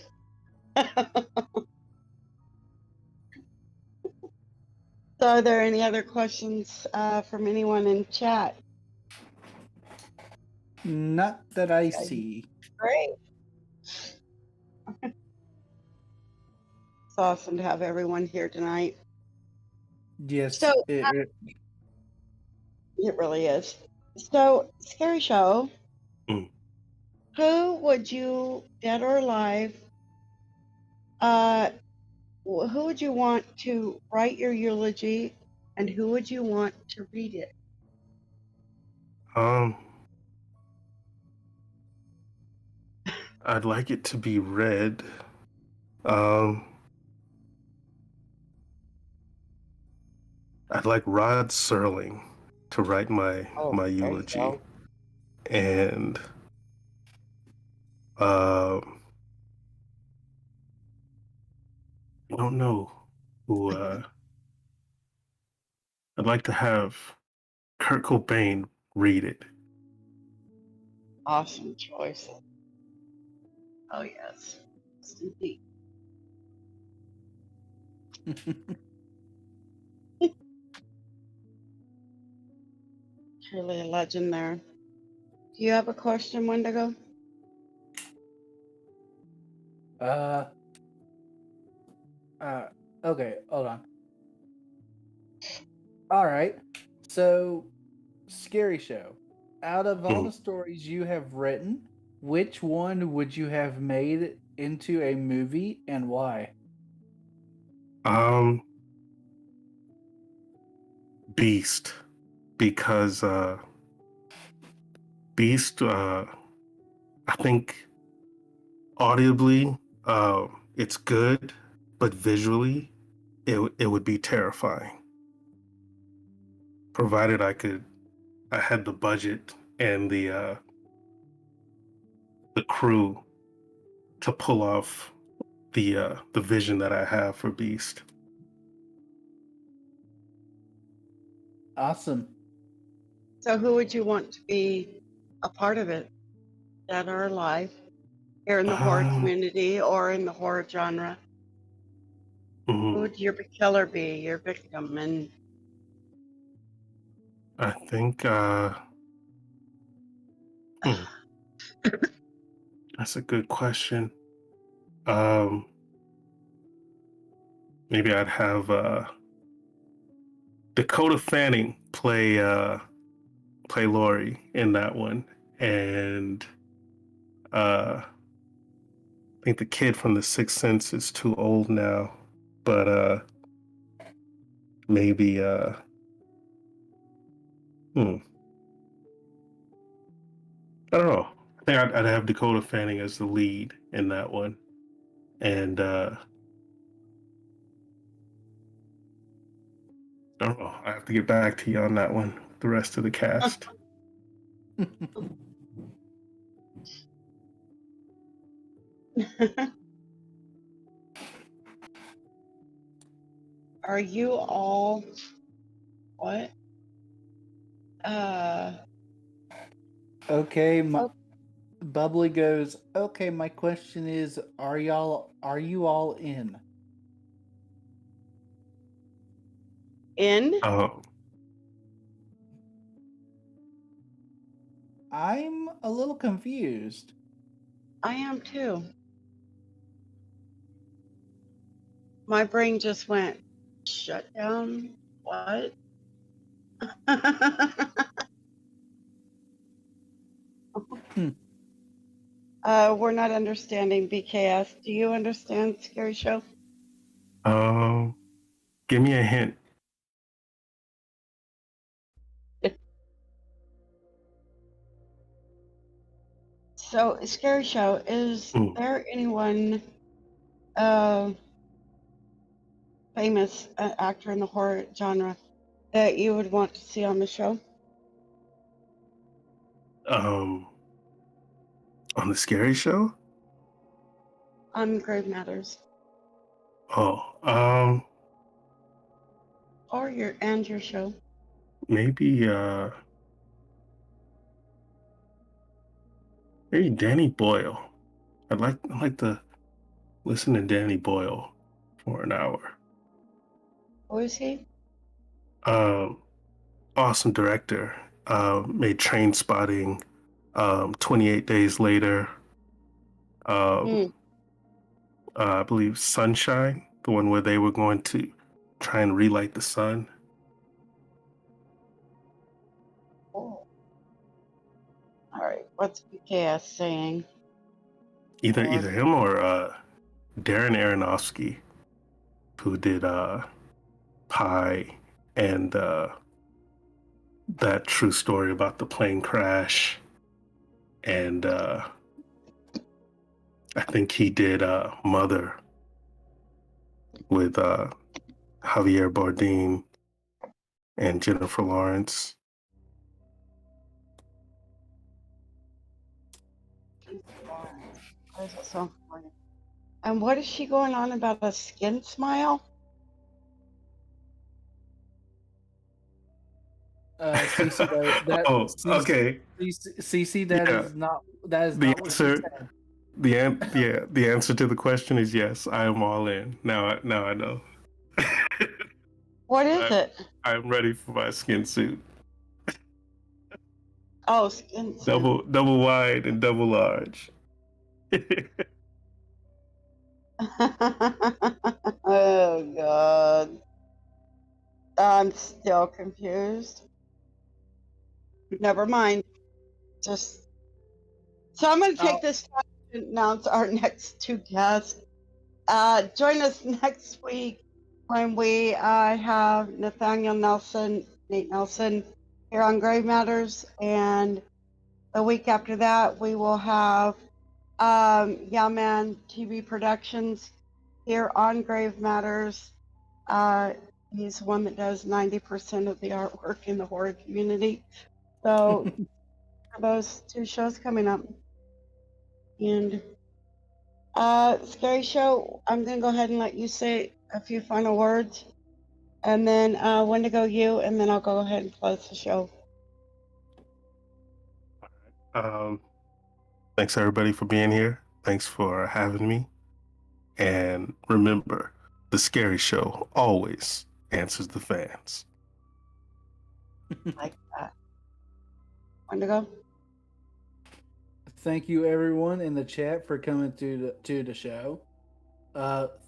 So are there any other questions from anyone in chat?
Not that I see.
Great. It's awesome to have everyone here tonight.
Yes,
So
it
really is. So, Scary Show, who would you, dead or alive, who would you want to write your eulogy, and who would you want to read it?
I'd like it to be read. I'd like Rod Serling to write my eulogy, and I don't know. who I'd like to have Kurt Cobain read it.
Awesome choice. Oh, yes. Yes, indeed. Truly a legend there. Do you have a question, Wendigo?
uh, okay, hold on. All right. So, Scary Show. Out of all the stories you have written, which one would you have made into a movie and why?
Beast, because Beast, I think audibly, it's good, but visually, it would be terrifying. Provided I had the budget and the crew to pull off the vision that I have for Beast.
Awesome.
So, who would you want to be a part of it, dead or alive, here in the horror community or in the horror genre? Who would your killer be, your victim? And
I think that's a good question. Maybe I'd have Dakota Fanning play Laurie in that one, and I think the kid from The Sixth Sense is too old now, but maybe I don't know. I think I'd have Dakota Fanning as the lead in that one, and I don't know. I have to get back to you on that one. The rest of the cast.
are you all what?
Okay, Bubbly goes, okay, my question is, are you all in?
In?
I'm a little confused.
I am too. My brain just went, shut down? What? We're not understanding BKS. Do you understand Scary Show?
Give me a hint.
So, Scary Show, is there anyone famous actor in the horror genre that you would want to see on the show?
On the Scary Show?
On Grave Matters.
Oh,
Or your show.
maybe maybe Danny Boyle. I'd like to listen to Danny Boyle for an hour.
Who is he?
Awesome director. Made Train Spotting, 28 Days Later. I believe Sunshine, the one where they were going to try and relight the sun.
Oh. All right. What's BKS saying?
Either him or Darren Aronofsky, who did Pi and that true story about the plane crash, and I think he did Mother with Javier Bardem and Jennifer Lawrence.
And what is she going on about a skin smile?
CC, that
Oh, okay.
CC,
Yeah.
that is
The
not what she
answer,
said.
the answer to the question is yes. I am all in. Now I know.
What is
I'm,
it?
I'm ready for my skin suit.
Oh, skin suit.
Double wide and double large.
Oh God. I'm still confused. Never mind. Just so I'm going to take
Oh,
this time to announce our next two guests. Join us next week when we have Nathaniel Nelson, Nate Nelson, here on Grave Matters, and the week after that we will have Yeah Man TV Productions here on Grave Matters. He's the one that does 90% of the artwork in the horror community. So those two shows coming up. And Scary Show, I'm going to go ahead and let you say a few final words. And then Wendigo, you, and then I'll go ahead and close the show.
um, Thanks everybody for being here. Thanks for having me. And remember, the Scary Show always answers the fans.
Like that. Wendigo?
thank you everyone in the chat for coming to the show.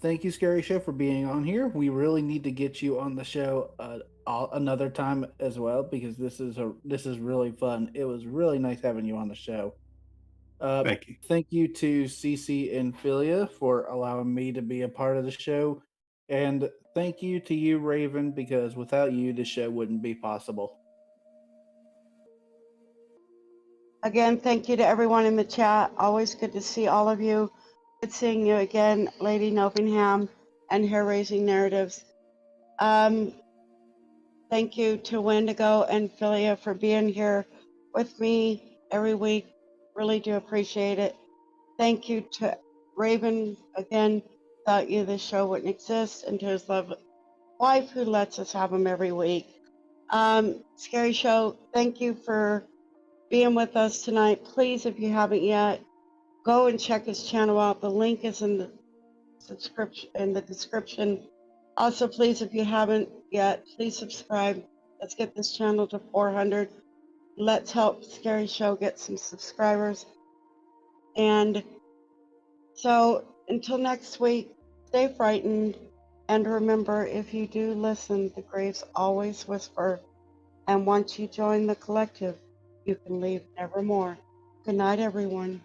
Thank you, Scary Show, for being on here. We really need to get you on the show another time as well because this is really fun. It was really nice having you on the show.
Thank you.
Thank you to CC and Filia for allowing me to be a part of the show, and thank you to you, Raven, because without you, the show wouldn't be possible.
Again, thank you to everyone in the chat. Always good to see all of you. Good seeing you again, Lady Nottingham and Hair Raising Narratives. Thank you to Wendigo and Philia for being here with me every week. Really do appreciate it. Thank you to Raven again. Without you, this show wouldn't exist. And to his lovely wife who lets us have him every week. Scary Show, thank you for being with us tonight. Please, if you haven't yet, go and check his channel out. The link is in the description. Also, please, if you haven't yet, please subscribe. Let's get this channel to 400. Let's help Scary Show get some subscribers. And so until next week, stay frightened. And remember, if you do listen, the graves always whisper. And once you join the collective, you can leave nevermore. Good night, everyone.